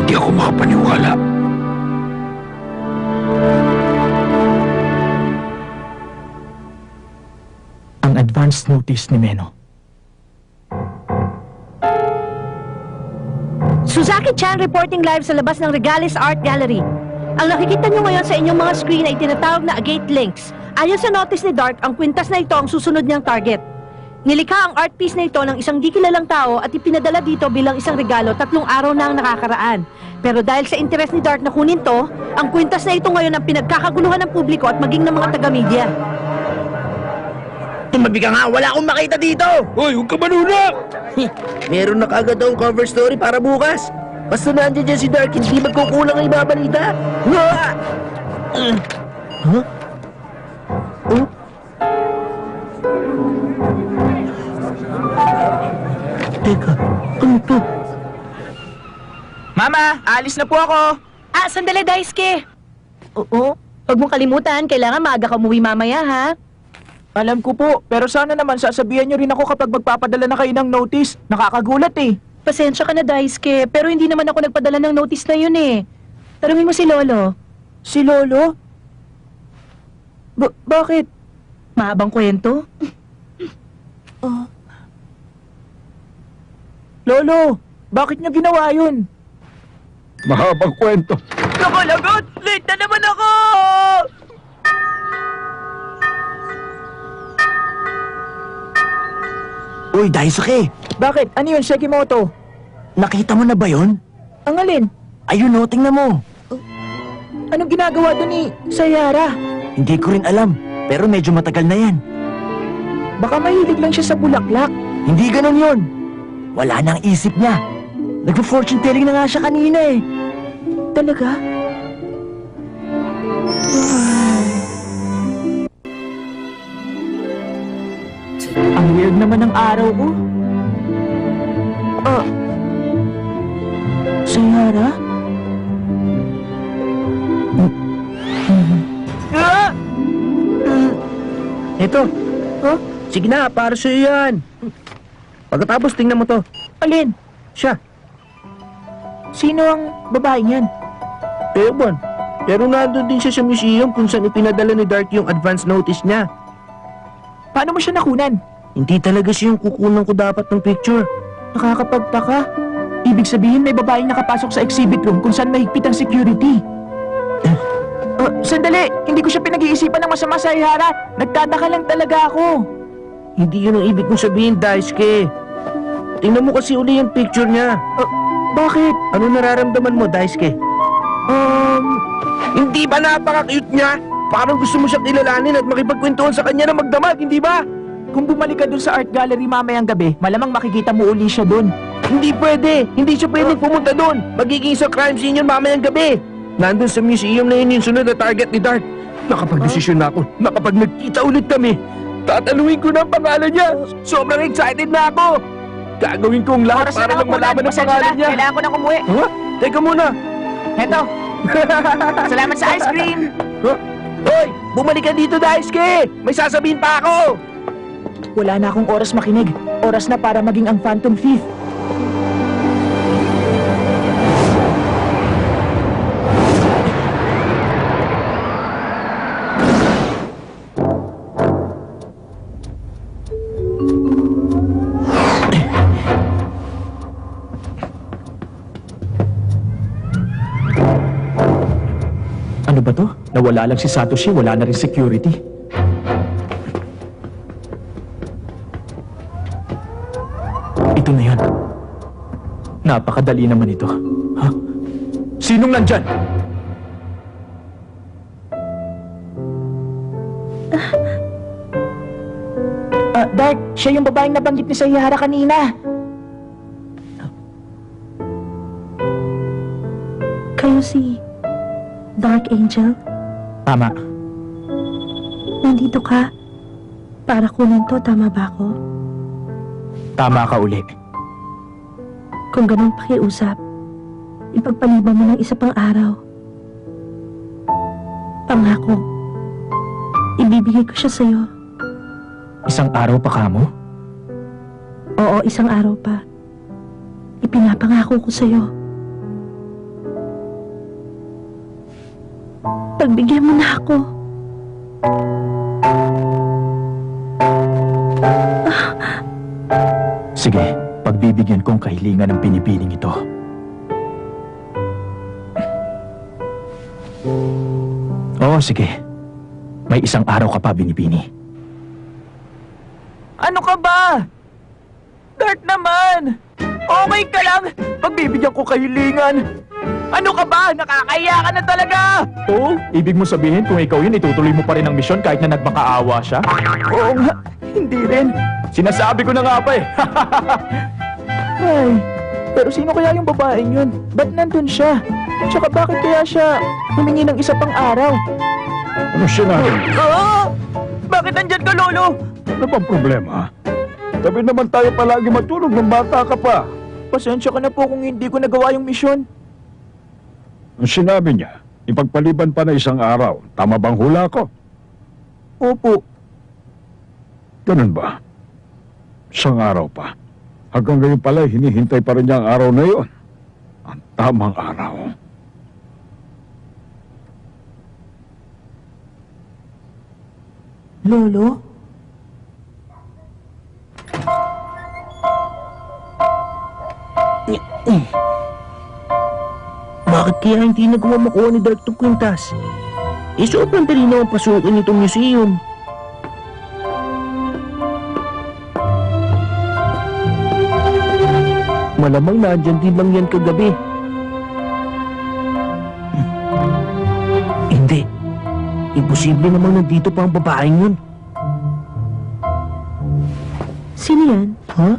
Hindi ako makapaniwala. Ang advance notice ni Meno. Suzaki Chan reporting live sa labas ng Regales Art Gallery. Ang nakikita nyo ngayon sa inyong mga screen ay tinatawag na agate links. Ayon sa notice ni Dark, ang kwintas na ito ang susunod niyang target. Nilikha ang art piece na ito ng isang di kilalang tao at ipinadala dito bilang isang regalo 3 araw na ang nakakaraan. Pero dahil sa interes ni Dark na kunin to, ang kwintas na ito ngayon ang pinagkakaguluhan ng publiko at maging ng mga taga-media. Tumabi ka nga, wala akong makita dito! Hoy, huwag ka manuna! Meron na kagad akong cover story para bukas. Basta nandiyan dyan si Dark, hindi magkukulang ang ibabalita. Huh? Oh? Teka, ano to? Mama, alis na po ako. Sandali, Daisuke! Oo, huwag mong kalimutan, kailangan maaga ka umuwi mamaya, ha? Alam ko po, pero sana naman sasabihan niyo rin ako kapag magpapadala na kayo ng notice. Nakakagulat eh. Pasensya ka na, Daisuke, pero hindi naman ako nagpadala ng notice na yun eh. Tanungin mo si Lolo. Si Lolo? Bakit? Mahabang kwento. Lolo, bakit niyo ginawa yun? Mahabang kwento. Naku, lagot! Late na naman ako! Uy, Daisuke! Bakit? Ano yun, Sekimoto? Nakita mo na ba yun? Ang alin? Ayun o, tingnan mo. Anong ginagawa doon ni Sayara? Hindi ko rin alam, pero medyo matagal na yan. Baka mahilig lang siya sa bulaklak. Hindi ganun yun. Wala nang isip niya. Nagpo-fortune telling na nga siya kanina eh. Talaga? Ang weird naman ng araw ko. Sayara? Ito. Huh? Sige na, para sa'yo yan. Pagkatapos, tingnan mo to. Alin? Siya. Sino ang babaeng yan? Ewan. Pero nandun din siya sa museum kung saan ipinadala ni Dark yung advance notice niya. Paano mo siya nakunan? Hindi talaga siya yung kukunan ko dapat ng picture. Nakakapagtaka. Ibig sabihin may babaeng nakapasok sa exhibit room kung saan mahigpit ang security. Sandali! Hindi ko siya pinag-iisipan ng masama sa Ihara. Nagtataka lang talaga ako. Hindi yun ang ibig kong sabihin, Daisuke. Tingnan mo kasi uli yung picture niya. Bakit? Ano nararamdaman mo, Daisuke? Hindi ba napaka-cute niya? Parang gusto mo siyang kilalanin at makipagkwentuhan sa kanya na magdamag, hindi ba? Kung bumalik ka dun sa art gallery mamayang gabi, malamang makikita mo uli siya dun. Hindi pwede. Hindi siya pwedeng pumunta doon. Magiging sa crime scene yun mamayang gabi. Nandun sa museum na yun yung sunod na target ni Dark. Nakapag-desisyon na ako na kapag nagkita ulit kami, tataluin ko na ang pangalan niya. Sobrang excited na ako. Gagawin ko ang lahat para lang malaman ang pangalan niya. Kailangan ko nang umuwi. Huh? Teka muna. Heto. Salamat sa ice cream. Huh? Hoy! Bumalik ka dito, Daisuke! May sasabihin pa ako! Wala na akong oras makinig. Oras na para maging ang Phantom Thief. Ano ba to? Nawala lang si Satoshi, wala na rin security. Ito na yan. Napakadali naman ito. Ha? Sinong nandyan? Dark, siya yung babaeng nabanggit ni Sayara kanina. Kayo si Dark Angel? Tama. Nandito ka para kunin to, tama ba ako? Tama ka uli. Kung ganun pakiusap, ipagpaliban mo ng isa pang araw. Pangako, ibibigay ko siya sa'yo. Isang araw pa kamo? Oo, isang araw pa. Ipinapangako ko sa'yo. Pagbigyan mo na ako. Sige, pagbibigyan kong kahilingan ng binibining ito. Oo, sige. May isang araw ka pa, Binibini. Ano ka ba? Dark naman! Okay ka lang! Pagbibigyan ko kahilingan! Ano ka ba? Nakakaya ka na talaga! Oo? Ibig mo sabihin kung ikaw yun, itutuloy mo pa rin ang misyon kahit na nagmakaawa siya? Oo nga, hindi rin. Sinasabi ko na nga pa eh. Ay, pero sino kaya yung babaeng yun? Ba't nandun siya? Tsaka bakit kaya siya humingi ng isa pang araw? Ano sinabi? Ah! Bakit nandyan ka, Lolo? Ano bang problema? Sabi naman tayo palagi matulog ng bata ka pa. Pasensya ka na po kung hindi ko nagawa yung misyon. Ang sinabi niya, ipagpaliban pa na isang araw. Tama bang hula ko? Opo. Ganun ba? Isang araw pa. Hanggang ngayon pala, hinihintay pa rin niya ang araw na yun. Ang tamang araw. Lolo? Bakit kaya hindi nagawa makuha ni Dark tong kwintas? Sobrang dali naman pasukin itong museum. Malamang nandyan din lang yan kagabi. Hindi. Imposible namang nandito pa ang babaeng yun. Sino yan? Ha?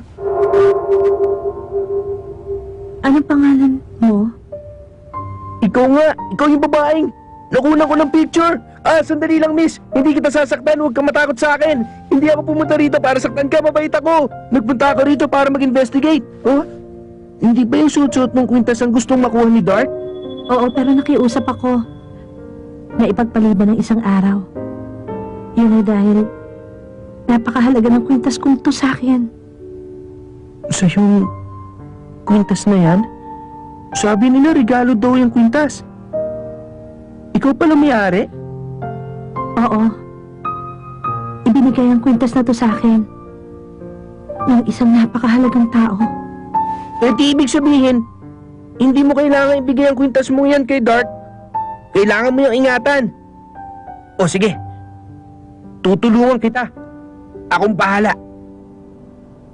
Anong pangalan mo? Ikaw nga! Ikaw yung babaeng! Nakunan ko ng picture! Sandali lang, miss! Hindi kita sasaktan, huwag kang matakot sa akin! Hindi ako pumunta rito para saktan ka, mabait ako! Nagpunta ako rito para mag-investigate! Oh? Hindi ba yung suot-suot ng kwintas ang gustong makuha ni Dark? Oo, pero nakiusap ako na ipagpaliban ng isang araw. Yun ay dahil napakahalaga ng kwintas kong to sa akin. Sa yung kwintas na yan? Sabi nila regalo daw yung kwintas. Ikaw pala may-ari? Oo. Ibinigay ang kwintas na to sa akin ng isang napakahalagang tao. Di ibig sabihin, hindi mo kailangan ibigay ang kwintas mo yan kay Dark. Kailangan mo yung ingatan. O sige, tutulungan kita. Akong bahala.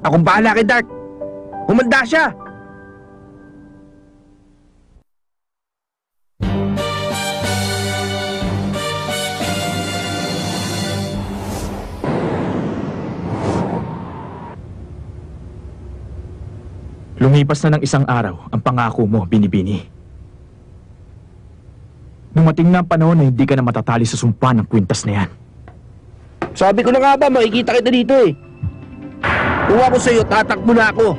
Akong bahala kay Dark. Humanda siya. Lumipas na ng isang araw ang pangako mo, Binibini. Dumating na ang panahon na hindi ka na matatali sa sumpa ng kwintas na yan. Sabi ko na nga ba, makikita kita dito eh. Kung ako sa'yo, tatakbo na ako.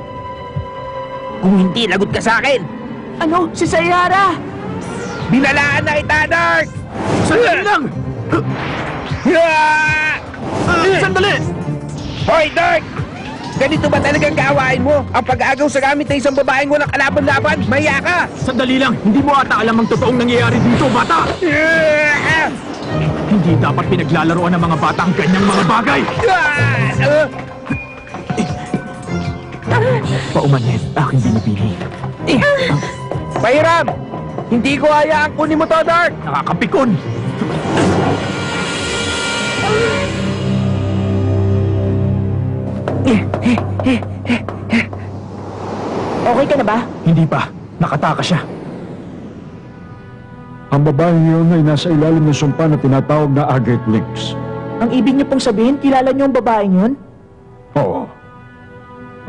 Kung hindi, lagot ka sa akin. Ano? Si Sayara! Binalaan na kita, Dark! Sandali lang! Sandali! Hoy, Dark! Ganito ba talagang gaawain mo? Ang pag-agaw sa gamit ng isang babaeng walang kalaban-laban? Maya ka! Sandali lang! Hindi mo ata alam ang totoong nangyayari dito, bata! Hindi dapat pinaglalaroan ng mga bata ang ganyang mga bagay! Paumanhin, aking Binibini. Pahiram! Hindi ko hayaang kunin mo to, Dark! Nakakapikon! Okay ka na ba? Hindi pa. Nakataka siya. Ang babaeng yun ay nasa ilalim ng sumpa na tinatawag na Agate Links. Ang ibig niyo pong sabihin, kilala niyo ang babaeng yun? Oo.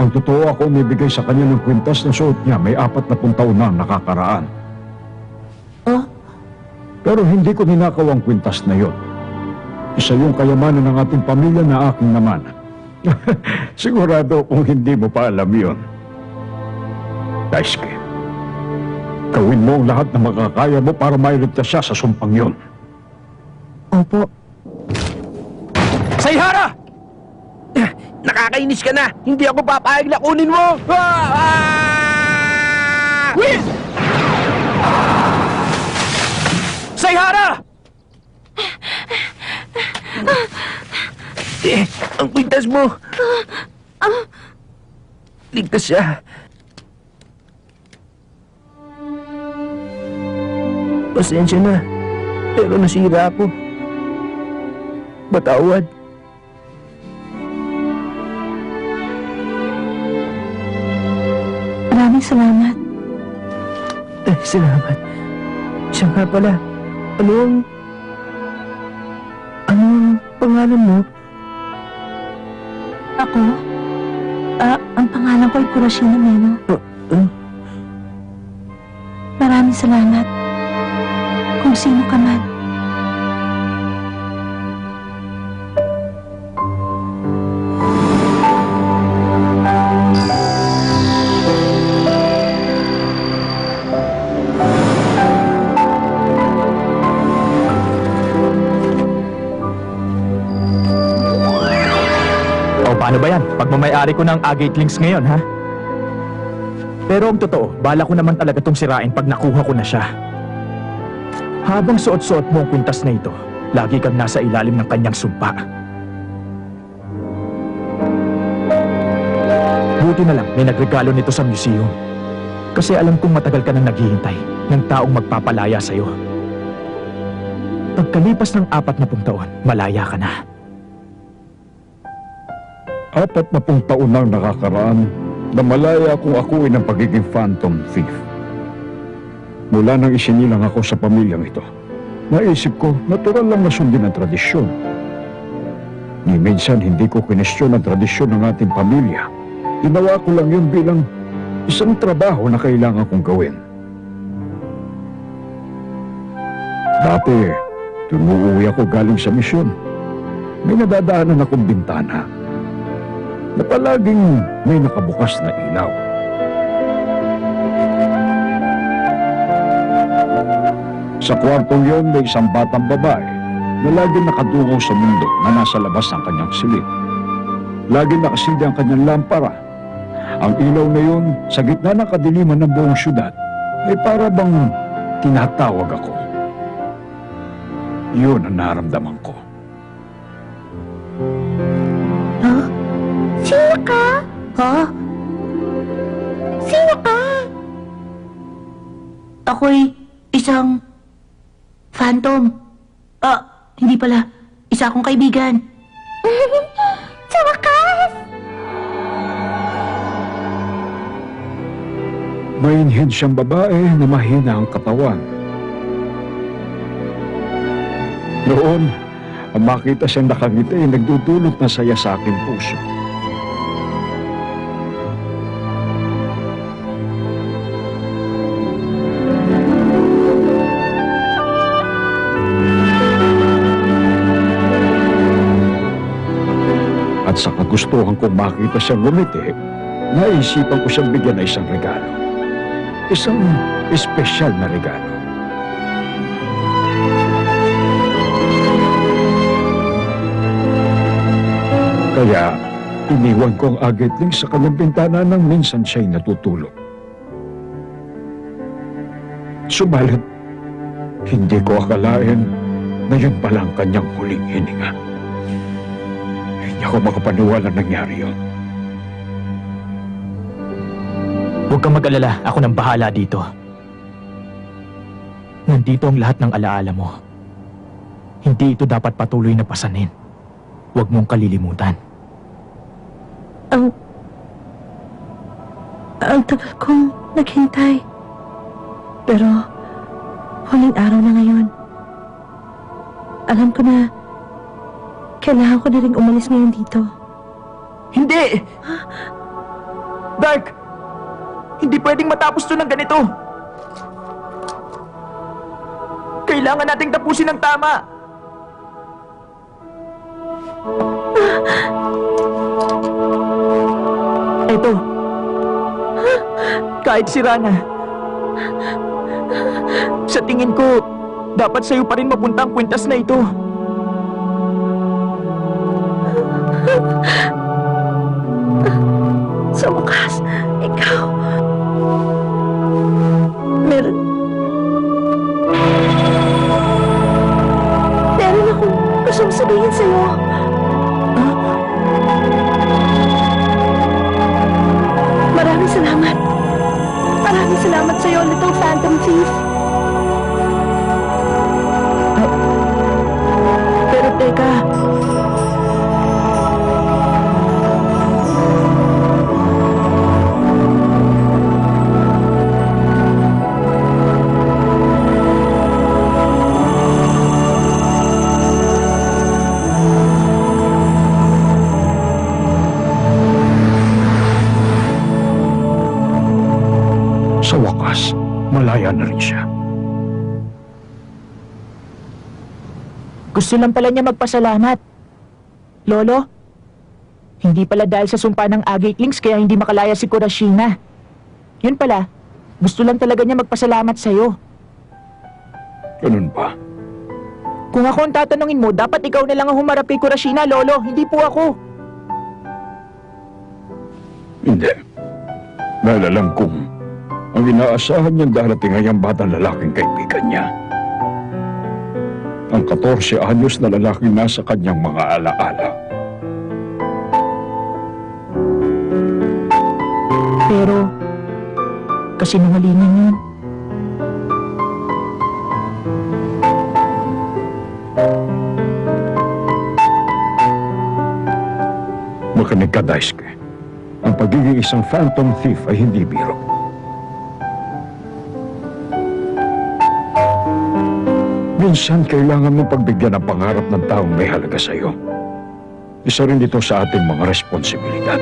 Ang totoo, ako umibigay sa kanya ng kwintas na suot niya may 40 taon na nakakaraan. Ah? Pero hindi ko ninakaw ang kwintas na yun. Isa yung kayamanan ng ating pamilya na aking naman. Sigurado kung hindi mo pa alam yun. Daisuke, gawin mo ang lahat na makakaya mo para mailigtas siya sa sumpang yun. Opo. Sayhara! Nakakainis ka na! Hindi ako papayag na kunin mo! Will! Sayhara! mo. Ligtas siya. Pasensya na. Pero nasira ako. Patawad. Maraming salamat. Salamat. Siya nga pala. Ano ang pangalan mo? Ako? Ang pangalan ko ay Kurashina Meno. Maraming salamat. Kung sino ka man. O paano ba yan? Pagmamayari ko ng Agate Links ngayon, ha? Pero ang totoo, bala ko naman talaga itong sirain pag nakuha ko na siya. Habang suot-suot mo ang kwintas na ito, lagi kang nasa ilalim ng kanyang sumpa. Buti na lang may nagregalo nito sa museum. Kasi alam kong matagal ka nang naghihintay ng taong magpapalaya sa'yo. Pagkalipas ng 40 taon, malaya ka na. 40 taon nang nakakaraan na malaya kung ako ay ng pagiging phantom thief. Mula nang isinilang ako sa pamilyang ito, naisip ko natural lang na sundin ang tradisyon. Ni minsan hindi ko kinestyon ang tradisyon ng ating pamilya. Ginawa ko lang yun bilang isang trabaho na kailangan kong gawin. Dati, tumuuwi ako galing sa misyon. May nadadaanan akong bintana na palaging may nakabukas na ilaw. Sa kwartong yon may isang batang babae na laging nakadungaw sa mundo na nasa labas ng kanyang silid. Laging nakasildi ang kanyang lampara. Ang ilaw na yon sa gitna ng kadiliman ng buong syudad ay para bang tinatawag ako. Yun ang naramdaman ko. Sino ka? Sino ka? Ako'y isang phantom. Hindi pala. Isa akong kaibigan. Sa wakas! Mainhin siyang babae na mahina ang katawan. Noon, ang makita siyang nakangiti ay nagdudulot na saya sa aking puso. At sa kagustuhan kong makita siyang ngumiti, naisipan ko siyang bigyan ng isang regalo. Isang espesyal na regalo. Kaya, iniwan ko ang agate link sa kanyang bintana nang minsan siya'y natutulog. Subalit, hindi ko akalain na yun pala ang kanyang huling hininga. Hindi ako makapaniwala nangyari yun. Huwag kang mag-alala, ako nang bahala dito. Nandito ang lahat ng alaala mo. Hindi ito dapat patuloy na pasanin. Huwag mong kalilimutan. Ang tagal kong naghintay. Pero, huling araw na ngayon. Alam ko na, kailangan ko na rin umalis ngayon dito. Hindi! Dark! Hindi pwedeng matapos to ng ganito. Kailangan nating tapusin ng tama. Eto. Kahit sira na. Sa tingin ko, dapat sa'yo pa rin mapunta ang kwintas na ito. Sa wakas, ikaw. Meron akong gustong sabihin sa'yo. napahiya na rin siya. Gusto lang pala niya magpasalamat. Lolo, hindi pala dahil sa sumpa ng Agate Links kaya hindi makalaya si Kurashina. Yun pala, gusto lang talaga niya magpasalamat sa'yo. Ganun ba? Kung ako ang tatanungin mo, dapat ikaw na lang ang humarap kay Kurashina, Lolo, hindi po ako. Hindi. Dahil alam kong ang inaasahan niyang darating ay ang batang lalaking kaibigan niya. Ang 14 anyos na lalaking nasa kanyang mga alaala. Pero, kasinungalingan yun. Makinig ka, Daisuke. Ang pagiging isang phantom thief ay hindi biro. Minsan, kailangan mong pagbigyan ng pangarap ng taong may halaga sa iyo. Isa rin ito sa ating mga responsibilidad.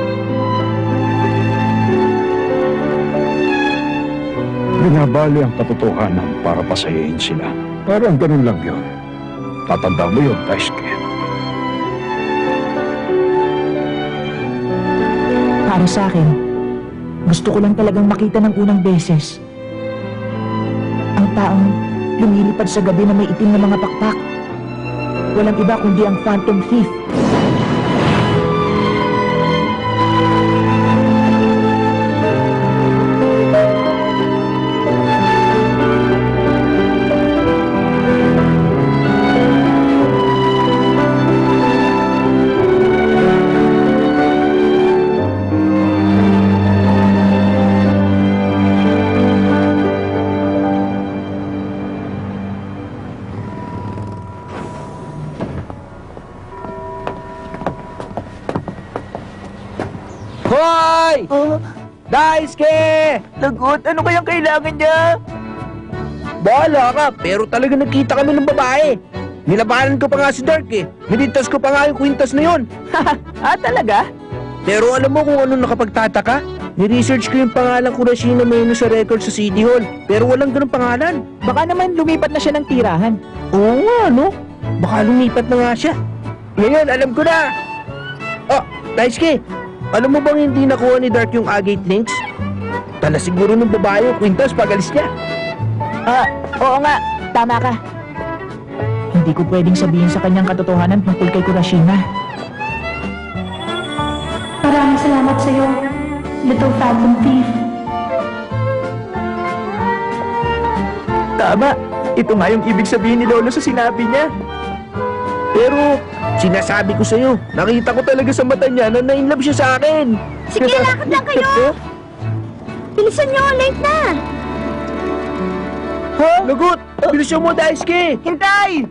Binabali ang katotohanan para pasayahin sila. Parang ganun lang yun. Tatanda mo yun, Daisuke. Para sa akin, gusto ko lang talagang makita ng unang beses. Ang taong lumilipad sa gabi na may itim na mga pakpak. Walang iba kundi ang Phantom Thief. Hoy! Daisuke! Lagot, ano kayang kailangan niya? Bahala ka, pero talaga nakita kami ng babae. Nilabanan ko pa nga si Dark eh. Nilintas ko pa nga yung kwintas na yun. Talaga? Pero alam mo kung ano nakapagtataka? Ni-research ko yung pangalan Kurashina Maino sa record sa City Hall. Pero walang ganun pangalan. Baka naman lumipat na siya ng tirahan. Oo nga, no? Baka lumipat na nga siya. Ngayon, alam ko na! Oh, Daisuke! Alam mo bang hindi nakuha ni Dark yung Agate Links? Tala siguro ng babae yung kwintas pag alis niya. Oo nga, tama ka. Hindi ko pwedeng sabihin sa kanyang katotohanan tungkol kay Kurashina. Maraming salamat sa iyo, Little Phantom Thief. Tama, ito nga yung ibig sabihin ni Lolo sa sinabi niya. Pero, sinasabi ko sa'yo, nakita ko talaga sa mata niya na na-inlove siya sa akin. Sige, lakad lang kayo! Bilisan niyo, late na! Ha? Lagot! Bilisan mo, Daisuke! Hintay!